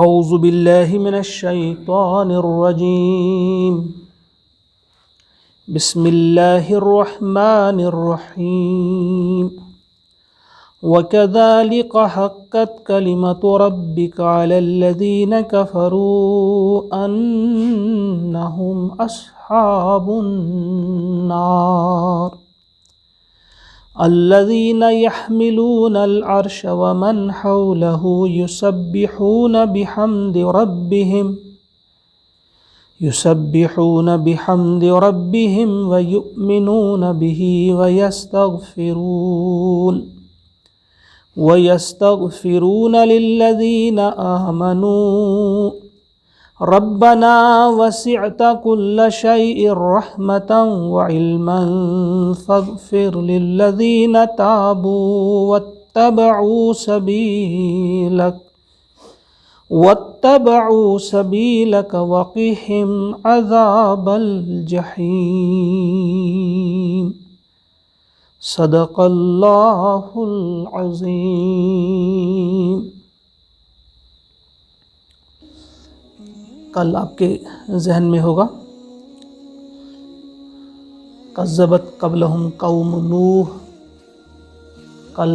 اعوذ باللہ من الشیطان الرجیم بسم اللہ الرحمن الرحیم وَكَذَلِكَ حَقَّتْ كَلِمَةُ رَبِّكَ عَلَى الَّذِينَ كَفَرُوا أَنَّهُمْ أَصْحَابُ النَّارِ الَّذِينَ يَحْمِلُونَ الْعَرْشَ وَمَنْ حَوْلَهُ يُسَبِّحُونَ بِحَمْدِ رَبِّهِمْ وَيُؤْمِنُونَ بِهِ وَيَسْتَغْفِرُونَ لِلَّذِينَ آمَنُوا رَبَّنَا وَسِعْتَ كُلَّ شَيْءٍ رَحْمَةً وَعِلْمًا فَاغْفِرْ لِلَّذِينَ تَابُوا وَاتَّبَعُوا سَبِيلَكَ وَقِهِمْ عَذَابَ الْجَحِيمِ صدق اللہ العظیم۔ کل آپ کے ذہن میں ہوگا کذبت قبلہم قوم نوح، کل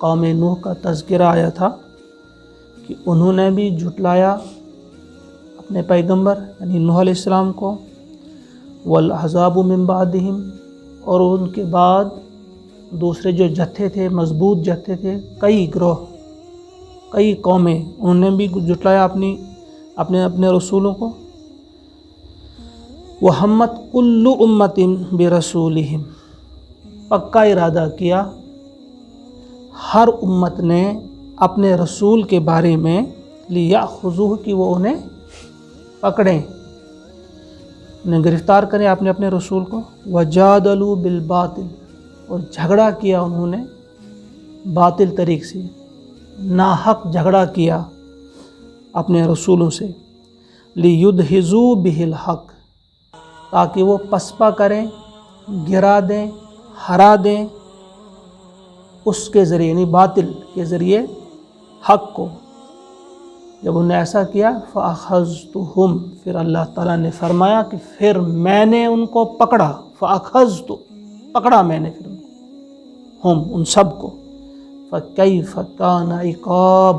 قوم نوح کا تذکرہ آیا تھا کہ انہوں نے بھی جھٹلایا اپنے پیغمبر یعنی نوح علیہ السلام کو، والاحزاب من بعدہم، اور ان کے بعد دوسرے جو جتھے تھے، مضبوط جتھے تھے، کئی گروہ، کئی قومیں، انہوں نے بھی جھٹلایا اپنے رسولوں کو۔ وَحَمَّتْ كُلُّ أُمَّةٍ بِرَسُولِهِمْ، پکا ارادہ کیا ہر امت نے اپنے رسول کے بارے میں لِيَأْخُذُوهُ، کہ وہ انہیں پکڑیں، انہیں گرفتار کریں اپنے رسول کو۔ وَجَادَلُوا بِالْبَاطِلِ، اور جھگڑا کیا انہوں نے باطل طریق سے، ناحق جھگڑا کیا اپنے رسولوں سے۔ لِيُدْحِضُوا بِهِ الْحَقَّ، تاکہ وہ پسپا کریں، گرا دیں، ہرا دیں اس کے ذریعے، یعنی باطل کے ذریعے حق کو۔ جب انہوں نے ایسا کیا فَأَخَذْتُهُمْ، پھر اللہ تعالیٰ نے فرمایا کہ پھر میں نے ان کو پکڑا، فَأَخَذْتُ، پکڑا میں نے پھر ان کو، ہم ان سب کو، فَكَيْفَ كَانَ عِقَابِ،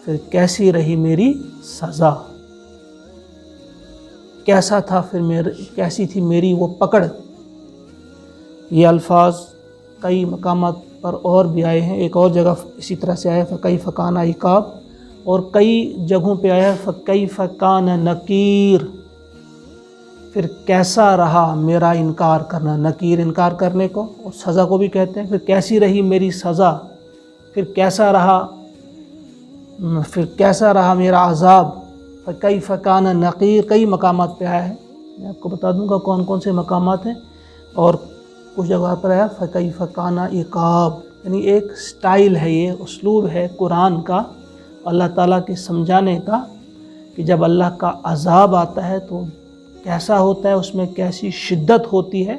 پھر کیسی رہی میری سزا، کیسا تھا پھر کیسی تھی میری وہ پکڑ۔ یہ الفاظ کئی مقامات پر اور بھی آئے ہیں، ایک اور جگہ اسی طرح سے آیا فَكَيْفَ كَانَ عِقَابِ، اور کئی جگہوں پہ آیا فَكَيْفَ كَانَ نَكِيرٌ، پھر کیسا رہا میرا انکار کرنا، نکیر انکار کرنے کو، اور سزا کو بھی کہتے ہیں۔ پھر کیسی رہی میری سزا، پھر کیسا رہا میرا عذاب، فَكَيْفَ كَانَ نَقِيرٌ، کئی مقامات پہ آیا ہے، میں آپ کو بتا دوں گا کون کون سے مقامات ہیں، اور کچھ جگہ پر آیا فَكَيْفَ كَانَ عِقَابِ، یعنی ایک سٹائل ہے، یہ اسلوب ہے قرآن کا، اللہ تعالیٰ کے سمجھانے کا، کہ جب اللہ کا عذاب آتا ہے تو کیسا ہوتا ہے، اس میں کیسی شدت ہوتی ہے،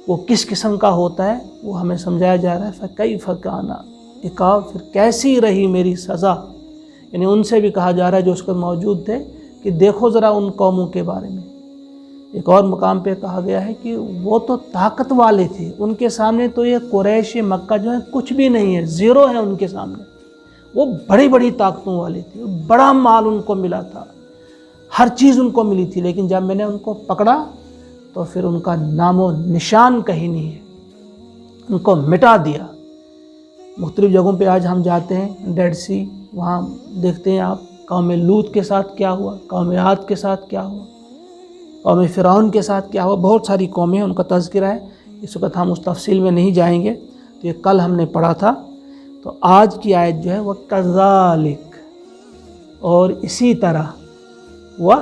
وہ کس قسم کا ہوتا ہے، وہ ہمیں سمجھایا جا رہا ہے۔ فَكَيْفَ كَانَ عِقَابِ، پھر کیسی رہی میری سزا، یعنی ان سے بھی کہا جا رہا ہے جو اس کو موجود تھے کہ دیکھو ذرا ان قوموں کے بارے میں۔ ایک اور مقام پہ کہا گیا ہے کہ وہ تو طاقت والے تھے، ان کے سامنے تو یہ قریش مکہ جو ہے کچھ بھی نہیں ہے، زیرو ہے ان کے سامنے، وہ بڑی بڑی طاقتوں والے تھے، بڑا مال ان کو ملا تھا، ہر چیز ان کو ملی تھی، لیکن جب میں نے ان کو پکڑا تو پھر ان کا نام و نشان کہیں نہیں ہے، ان کو مٹا دیا۔ مختلف جگہوں پہ آج ہم جاتے ہیں، ڈیڈ سی، وہاں دیکھتے ہیں آپ قوم لوط کے ساتھ کیا ہوا، قوم عاد کے ساتھ کیا ہوا، قوم فرعون کے ساتھ کیا ہوا، بہت ساری قومیں ان کا تذکرہ ہے، اس وقت ہم اس تفصیل میں نہیں جائیں گے، تو یہ کل ہم نے پڑھا تھا۔ تو آج کی آیت جو ہے وہ کذالک، اور اسی طرح، اور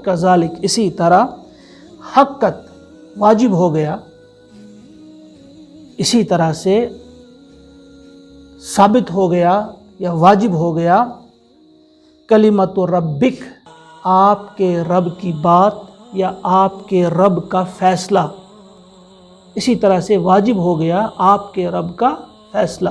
کذالک اسی طرح، حقت واجب ہو گیا، اسی طرح سے ثابت ہو گیا یا واجب ہو گیا، کلمت ربک، آپ کے رب کی بات یا آپ کے رب کا فیصلہ، اسی طرح سے واجب ہو گیا آپ کے رب کا فیصلہ،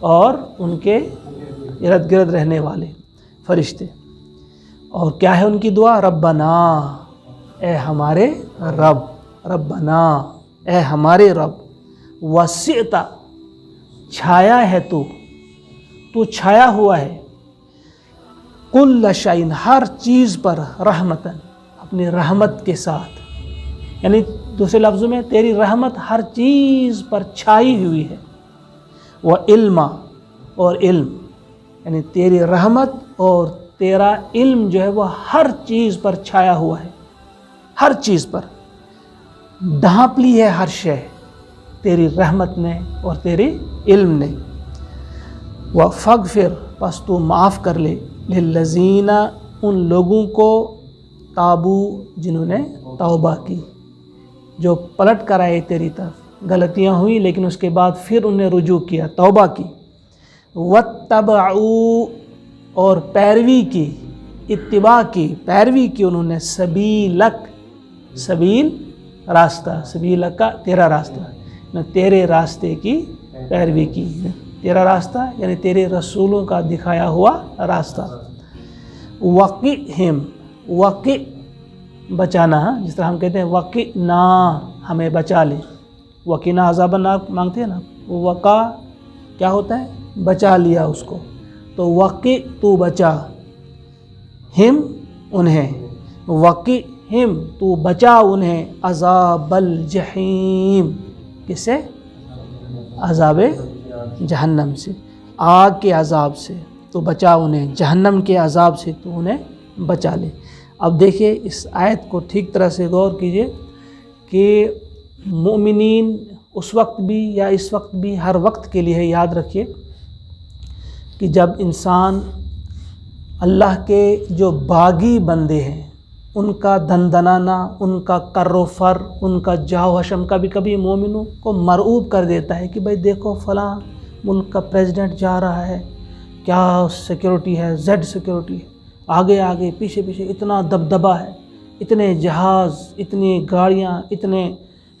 اور ان کے ارد گرد رہنے والے فرشتے. اور کیا ہے ان کی دعا؟ ربنا، اے ہمارے رب، ربنا اے ہمارے رب، وسعت، چھایا ہے تو چھایا ہوا ہے، کل شیء، ہر چیز پر، رحمتاً، اپنی رحمت کے ساتھ. یعنی دوسرے لفظوں میں تیری رحمت ہر چیز پر چھائی ہوئی ہے. وہ علم، اور علم، یعنی تیری رحمت اور تیرا علم جو ہے وہ ہر چیز پر چھایا ہوا ہے، ہر چیز پر ڈھانپ لی ہے ہر شے تیری رحمت نے اور تیری علم نے. وَفَغْفِرْ، پس تو معاف کر لے، لِلَّذِينَ، ان لوگوں کو، تابو، جنہوں نے توبہ کی، جو پلٹ کر آئے تیری طرف، غلطیاں ہوئی لیکن اس کے بعد پھر انہیں رجوع کیا، توبہ کی. وَاتَّبَعُوا، اور پیروی کی، اتباع کی، پیروی کی انہوں نے، سبیلک، سبیل راستہ، سبیلک تیرا راستہ، تیرے راستے کی پیروی کی. تیرا راستہ یعنی تیرے رسولوں کا دکھایا ہوا راستہ. وقِہم، وقِ، بچانا، جس طرح ہم کہتے ہیں وقِنا، ہمیں بچا لے، وقِنا عذاب النار مانگتے ہیں نا، وہ وقع کیا ہوتا ہے؟ بچا لیا اس کو. تو وقِ، تو بچا، ہم، انہیں، وقِہم، تو بچا انہیں، عذاب الجحیم، کس سے؟ عذاب جہنم سے، آگ کے عذاب سے تو بچا انہیں، جہنم کے عذاب سے تو انہیں بچا لے. اب دیکھیے اس آیت کو ٹھیک طرح سے غور کیجئے کہ مومنین اس وقت بھی یا اس وقت بھی، ہر وقت کے لیے یاد رکھیے کہ جب انسان اللہ کے جو باغی بندے ہیں ان کا دندنانا، ان کا کر و فر، ان کا جاو حشم کبھی کبھی مومنوں کو مرعوب کر دیتا ہے کہ بھئی دیکھو فلاں ملک کا پریزیڈنٹ جا رہا ہے، کیا سیکیورٹی ہے، زیڈ سیکیورٹی ہے، آگے آگے پیچھے پیچھے اتنا دبدبہ ہے، اتنے جہاز، اتنی گاڑیاں، اتنے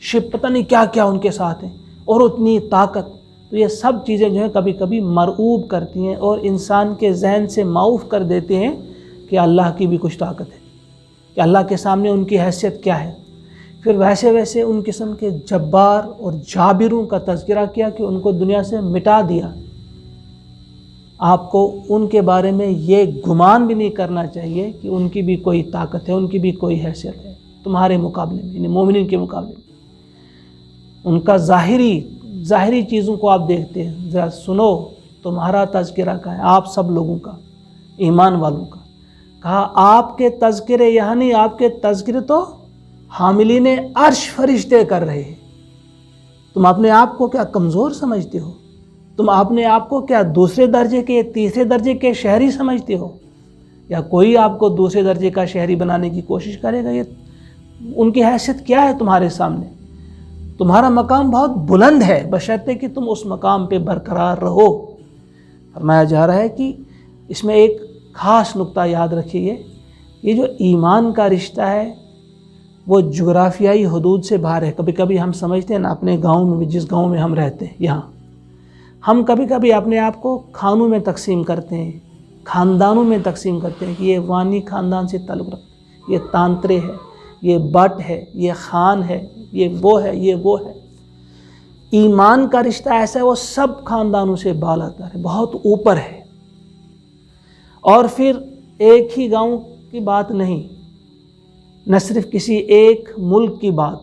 شپ، پتہ نہیں کیا کیا ان کے ساتھ ہیں، اور اتنی طاقت. تو یہ سب چیزیں جو ہیں کبھی کبھی مرعوب کرتی ہیں اور انسان کے ذہن سے معوف کر دیتے ہیں کہ اللہ کی بھی کچھ طاقت ہے، کہ اللہ کے سامنے ان کی حیثیت کیا ہے. پھر ویسے ویسے ان قسم کے جبار اور جابروں کا تذکرہ کیا کہ ان کو دنیا سے مٹا دیا. آپ کو ان کے بارے میں یہ گمان بھی نہیں کرنا چاہیے کہ ان کی بھی کوئی طاقت ہے، ان کی بھی کوئی حیثیت ہے تمہارے مقابلے میں، یعنی مومنین کے مقابلے میں. ان کا ظاہری چیزوں کو آپ دیکھتے ہیں، ذرا سنو تمہارا تذکرہ کا ہے، آپ سب لوگوں کا، ایمان والوں کا. کہا آپ کے تذکرے یہاں نہیں، آپ کے تذکرے تو حاملین عرش فرشتے کر رہے ہیں. تم اپنے آپ کو کیا کمزور سمجھتے ہو؟ تم اپنے آپ کو کیا دوسرے درجے کے، تیسرے درجے کے شہری سمجھتے ہو؟ یا کوئی آپ کو دوسرے درجے کا شہری بنانے کی کوشش کرے گا؟ یہ ان کی حیثیت کیا ہے تمہارے سامنے؟ تمہارا مقام بہت بلند ہے، بشرطے کہ تم اس مقام پہ برقرار رہو. فرمایا جا رہا ہے کہ اس میں ایک خاص نقطہ یاد رکھیے، یہ جو ایمان کا رشتہ ہے وہ جغرافیائی حدود سے باہر ہے. کبھی کبھی ہم سمجھتے ہیں نا، اپنے گاؤں میں، جس گاؤں میں ہم رہتے ہیں، یہاں ہم کبھی کبھی اپنے آپ کو خانوں میں تقسیم کرتے ہیں، خاندانوں میں تقسیم کرتے ہیں کہ یہ وانی خاندان سے تعلق رکھتے ہیں، یہ تانترے ہے، یہ بٹ ہے، یہ خان ہے، یہ وہ ہے، یہ وہ ہے. ایمان کا رشتہ ایسا ہے وہ سب خاندانوں سے بالا تر ہے، بہت اوپر ہے. اور پھر ایک ہی گاؤں کی بات نہیں، نہ صرف کسی ایک ملک کی بات،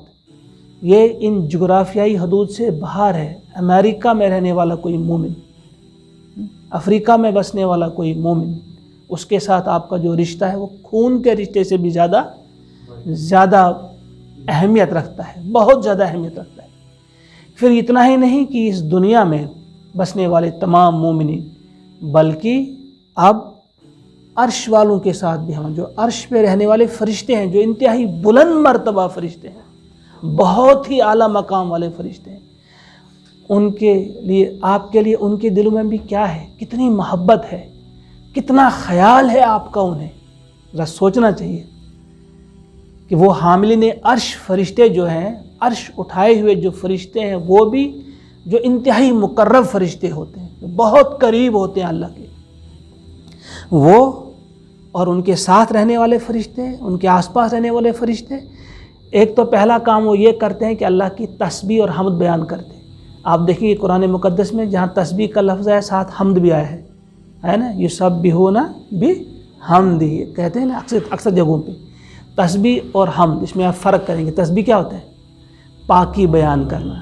یہ ان جغرافیائی حدود سے باہر ہے. امریکہ میں رہنے والا کوئی مومن، افریقہ میں بسنے والا کوئی مومن، اس کے ساتھ آپ کا جو رشتہ ہے وہ خون کے رشتے سے بھی زیادہ اہمیت رکھتا ہے، بہت زیادہ اہمیت رکھتا ہے. پھر اتنا ہی نہیں کہ اس دنیا میں بسنے والے تمام مومنین، بلکہ اب عرش والوں کے ساتھ بھی ہم، جو عرش پہ رہنے والے فرشتے ہیں، جو انتہائی بلند مرتبہ فرشتے ہیں، بہت ہی اعلیٰ مقام والے فرشتے ہیں، ان کے لیے، آپ کے لیے ان کے دلوں میں بھی کیا ہے، کتنی محبت ہے، کتنا خیال ہے آپ کا انہیں. ذرا سوچنا چاہیے کہ وہ حاملین عرش فرشتے جو ہیں، عرش اٹھائے ہوئے جو فرشتے ہیں، وہ بھی جو انتہائی مقرب فرشتے ہوتے ہیں، جو بہت قریب ہوتے ہیں اللہ کے، وہ اور ان کے ساتھ رہنے والے فرشتے، ان کے آس پاس رہنے والے فرشتے، ایک تو پہلا کام وہ یہ کرتے ہیں کہ اللہ کی تسبیح اور حمد بیان کرتے ہیں۔ آپ دیکھیں گے قرآن مقدس میں جہاں تسبیح کا لفظ ہے ساتھ حمد بھی آیا ہے نا، یسبحون بحمدہ کہتے ہیں نا اکثر جگہوں پہ، تسبیح اور حمد، اس میں آپ فرق کریں گے۔ تسبیح کیا ہوتا ہے؟ پاکی بیان کرنا،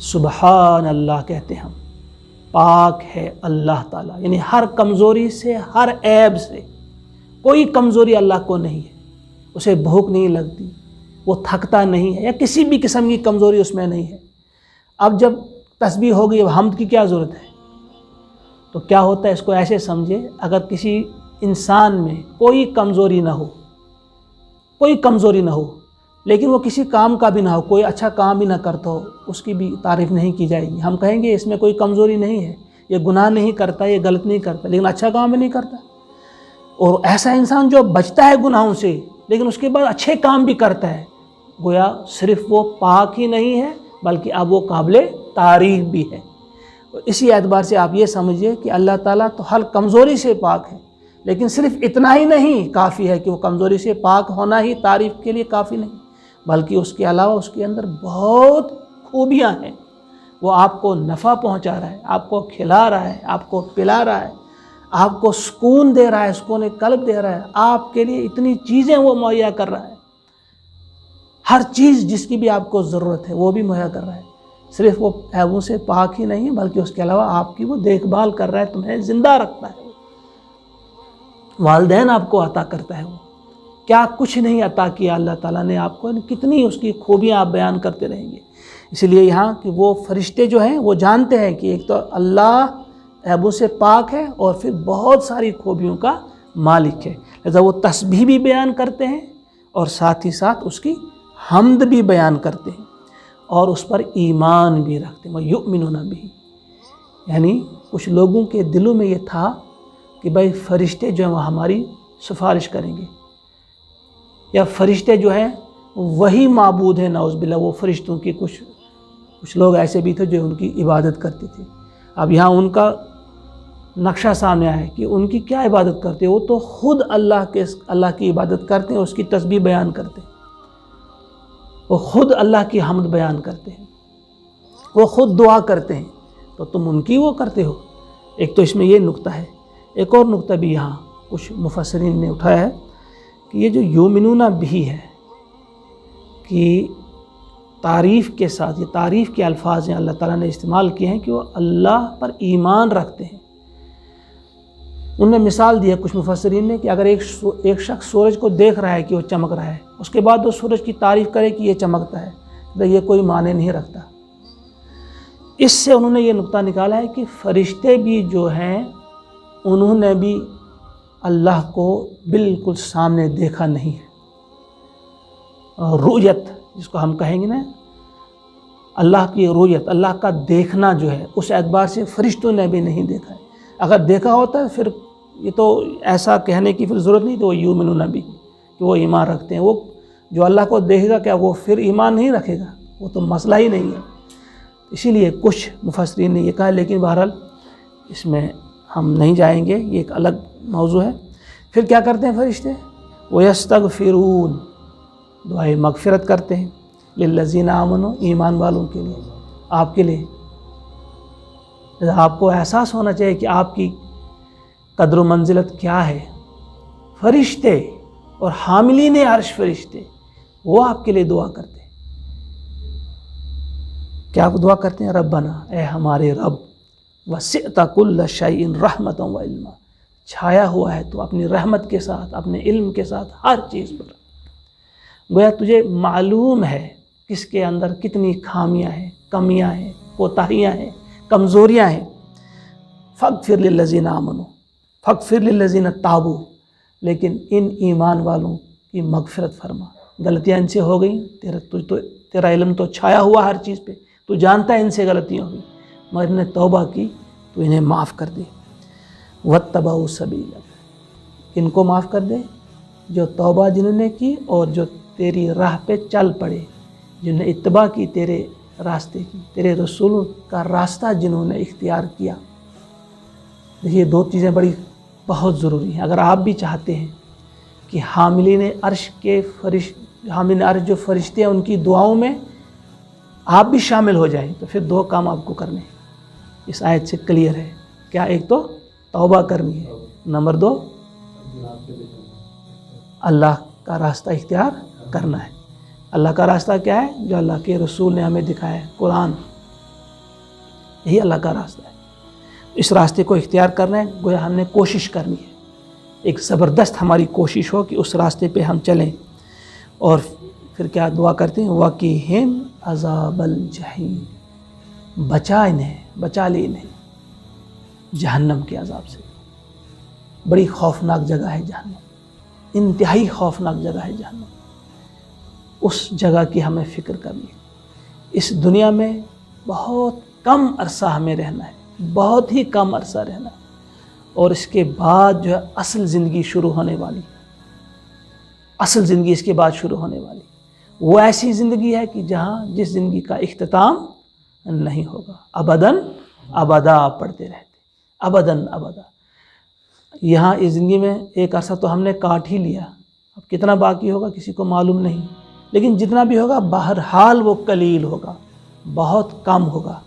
سبحان اللہ کہتے ہیں ہم، پاک ہے اللہ تعالیٰ، یعنی ہر کمزوری سے، ہر عیب سے، کوئی کمزوری اللہ کو نہیں ہے، اسے بھوک نہیں لگتی، وہ تھکتا نہیں ہے، یا کسی بھی قسم کی کمزوری اس میں نہیں ہے۔ اب جب تسبیح ہو گئی، اب حمد کی کیا ضرورت ہے؟ تو کیا ہوتا ہے، اس کو ایسے سمجھے، اگر کسی انسان میں کوئی کمزوری نہ ہو، کوئی کمزوری نہ ہو، لیکن وہ کسی کام کا بھی نہ ہو، کوئی اچھا کام بھی نہ کرتا ہو، اس کی بھی تعریف نہیں کی جائے گی۔ ہم کہیں گے اس میں کوئی کمزوری نہیں ہے، یہ گناہ نہیں کرتا، یہ غلط نہیں کرتا، لیکن اچھا کام بھی نہیں کرتا۔ اور ایسا انسان جو بچتا ہے گناہوں سے لیکن اس کے بعد اچھے کام بھی کرتا ہے، گویا صرف وہ پاک ہی نہیں ہے بلکہ اب وہ قابل تعریف بھی ہے۔ اسی اعتبار سے آپ یہ سمجھیے کہ اللہ تعالیٰ تو ہر کمزوری سے پاک ہے، لیکن صرف اتنا ہی نہیں کافی ہے کہ وہ کمزوری سے پاک ہونا ہی تعریف کے لیے کافی نہیں، بلکہ اس کے علاوہ اس کے اندر بہت خوبیاں ہیں۔ وہ آپ کو نفع پہنچا رہا ہے، آپ کو کھلا رہا ہے، آپ کو پلا رہا ہے، آپ کو سکون دے رہا ہے، سکون قلب دے رہا ہے، آپ کے لیے اتنی چیزیں وہ مہیا کر رہا ہے، ہر چیز جس کی بھی آپ کو ضرورت ہے وہ بھی مہیا کر رہا ہے۔ صرف وہ عیبوں سے پاک ہی نہیں بلکہ اس کے علاوہ آپ کی وہ دیکھ بھال کر رہا ہے، تمہیں زندہ رکھتا ہے، والدین آپ کو عطا کرتا ہے، وہ کیا کچھ نہیں عطا کیا اللہ تعالیٰ نے آپ کو، کتنی اس کی خوبیاں آپ بیان کرتے رہیں گے۔ اسی لیے یہاں کہ وہ فرشتے جو ہیں وہ جانتے ہیں کہ ایک تو اللہ عیبوں سے پاک ہے اور پھر بہت ساری خوبیوں کا مالک ہے، لہذا وہ تسبیح بھی بیان کرتے ہیں اور ساتھ ہی ساتھ اس کی حمد بھی بیان کرتے ہیں اور اس پر ایمان بھی رکھتے ہیں۔ وَيُؤْمِنُونَ بِهِ، یعنی کچھ لوگوں کے دلوں میں یہ تھا کہ بھائی فرشتے جو ہیں وہ ہماری سفارش کریں گے، یا فرشتے جو ہیں وہی معبود ہیں، نعوذ باللہ، وہ فرشتوں کی کچھ لوگ ایسے بھی تھے جو ان کی عبادت کرتے تھے۔ اب یہاں ان کا نقشہ سامنے آیا ہے کہ ان کی کیا عبادت کرتے ہیں، وہ تو خود اللہ کی عبادت کرتے ہیں، اس کی تسبیح بیان کرتے ہیں، وہ خود اللہ کی حمد بیان کرتے ہیں، وہ خود دعا کرتے ہیں، تو تم ان کی وہ کرتے ہو۔ ایک تو اس میں یہ نقطہ ہے، ایک اور نقطہ بھی یہاں کچھ مفسرین نے اٹھایا ہے کہ یہ جو یؤمنون بھی ہے کہ تعریف کے ساتھ، یہ تعریف کے الفاظ ہیں اللہ تعالیٰ نے استعمال کیے ہیں کہ وہ اللہ پر ایمان رکھتے ہیں۔ انہوں نے مثال دی ہے کچھ مفسرین نے کہ اگر ایک شخص سورج کو دیکھ رہا ہے کہ وہ چمک رہا ہے، اس کے بعد وہ سورج کی تعریف کرے کہ یہ چمکتا ہے، تو یہ کوئی معنی نہیں رکھتا۔ اس سے انہوں نے یہ نقطہ نکالا ہے کہ فرشتے بھی جو ہیں انہوں نے بھی اللہ کو بالکل سامنے دیکھا نہیں ہے۔ رؤیت جس کو ہم کہیں گے نا، اللہ کی رؤیت، اللہ کا دیکھنا جو ہے، اس اعتبار سے فرشتوں نے بھی نہیں دیکھا ہے۔ اگر دیکھا ہوتا ہے پھر یہ تو ایسا کہنے کی پھر ضرورت نہیں، تو وہ یؤمنون بھی کہ وہ ایمان رکھتے ہیں۔ وہ جو اللہ کو دیکھے گا کیا وہ پھر ایمان نہیں رکھے گا؟ وہ تو مسئلہ ہی نہیں ہے۔ اسی لیے کچھ مفسرین نے یہ کہا، لیکن بہرحال اس میں ہم نہیں جائیں گے، یہ ایک الگ موضوع ہے۔ پھر کیا کرتے ہیں فرشتے؟ وَيَسْتَغْفِرُونَ، دعائے مغفرت کرتے ہیں، لِلَّذِينَ آمَنُوا، ایمان والوں کے لیے، آپ کے لیے۔ آپ کو احساس ہونا چاہیے کہ آپ کی قدر و منزلت کیا ہے۔ فرشتے اور حاملین عرش فرشتے وہ آپ کے لیے دعا کرتے ہیں۔ کیا دعا کرتے ہیں؟ ربنا، اے ہمارے رب، وسعت کل شیء رحمۃ و علما، چھایا ہوا ہے تو اپنی رحمت کے ساتھ، اپنے علم کے ساتھ ہر چیز پر۔ گویا تجھے معلوم ہے کس کے اندر کتنی خامیاں ہیں، کمیاں ہیں، کوتاہیاں ہیں، کمزوریاں ہیں۔ فاغفر للذین آمنوا، فاغفر للذین تابوا، لیکن ان ایمان والوں کی مغفرت فرما۔ غلطیاں ان سے ہو گئیں، تیرا علم تو چھایا ہوا ہر چیز پہ، تو جانتا ہے ان سے غلطیاں ہوئی، مگر انہیں توبہ کی تو انہیں معاف کر دے۔ واتبعوا سبیلک، ان کو معاف کر دے جو توبہ جنہوں نے کی اور جو تیری راہ پہ چل پڑے، جنہوں نے اتباع کی تیرے راستے کی، تیرے رسولوں کا راستہ جنہوں نے اختیار کیا۔ دیکھیے دو چیزیں بہت ضروری ہیں۔ اگر آپ بھی چاہتے ہیں کہ حاملین عرش جو فرشتے ہیں ان کی دعاؤں میں آپ بھی شامل ہو جائیں، تو پھر دو کام آپ کو کرنے ہیں، اس آیت سے کلیئر ہے۔ کیا؟ ایک تو توبہ کرنی ہے، نمبر دو اللہ کا راستہ اختیار کرنا ہے۔ اللہ کا راستہ کیا ہے؟ جو اللہ کے رسول نے ہمیں دکھایا ہے، قرآن، یہی اللہ کا راستہ ہے۔ اس راستے کو اختیار کرنا ہے، گویا ہم نے کوشش کرنی ہے، ایک زبردست ہماری کوشش ہو کہ اس راستے پہ ہم چلیں۔ اور پھر کیا دعا کرتے ہیں؟ وَقِهِمْ عَذَابَ الْجَحِيمِ، بچا لے انہیں جہنم کے عذاب سے۔ بڑی خوفناک جگہ ہے جہنم، انتہائی خوفناک جگہ ہے جہنم۔ اس جگہ کی ہمیں فکر کرنی ہے۔ اس دنیا میں بہت کم عرصہ ہمیں رہنا ہے، بہت ہی کم عرصہ رہنا ہے، اور اس کے بعد جو ہے اصل زندگی شروع ہونے والی، اصل زندگی اس کے بعد شروع ہونے والی۔ وہ ایسی زندگی ہے کہ جس زندگی کا اختتام نہیں ہوگا، ابداً ابدا پڑھتے رہتے، ابداً ابدا۔ یہاں اس زندگی میں ایک عرصہ تو ہم نے کاٹ ہی لیا، اب کتنا باقی ہوگا کسی کو معلوم نہیں، لیکن جتنا بھی ہوگا بہرحال وہ قلیل ہوگا، بہت کم ہوگا۔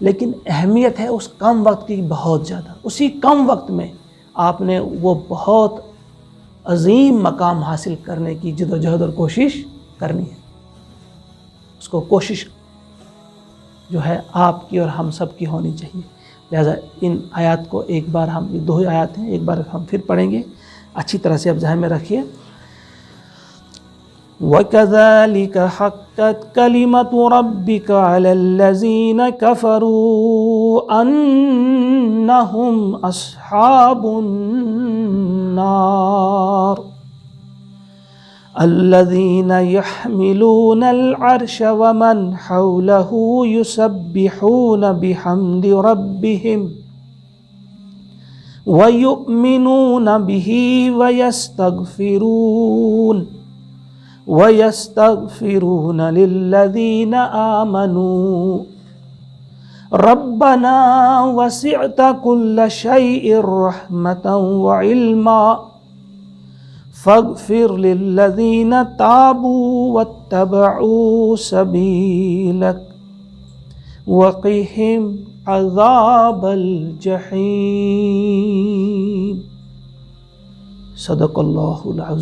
لیکن اہمیت ہے اس کم وقت کی بہت زیادہ۔ اسی کم وقت میں آپ نے وہ بہت عظیم مقام حاصل کرنے کی جدوجہد اور کوشش کرنی ہے۔ اس کو کوشش جو ہے آپ کی اور ہم سب کی ہونی چاہیے۔ لہذا ان آیات کو ایک بار ہم، یہ دو ہی آیات ہیں، ایک بار ہم پھر پڑھیں گے، اچھی طرح سے اب ذہن میں رکھیے۔ وَكَذَلِكَ حَقَّتْ كَلِمَةُ رَبِّكَ عَلَى الَّذِينَ كَفَرُوا أَنَّهُمْ أَصْحَابُ النَّارِ الَّذِينَ يَحْمِلُونَ الْعَرْشَ وَمَنْ حَوْلَهُ يُسَبِّحُونَ بِحَمْدِ رَبِّهِمْ وَيُؤْمِنُونَ بِهِ وَيَسْتَغْفِرُونَ لِلَّذِينَ آمَنُوا رَبَّنَا وَسِعْتَ كُلَّ شَيْءٍ رَحْمَةً وَعِلْمًا فَاغْفِرْ لِلَّذِينَ تَابُوا وَاتَّبَعُوا سَبِيلَكَ وَقِهِمْ عَذَابَ الْجَحِيمِ۔ صدق اللہ العظیم۔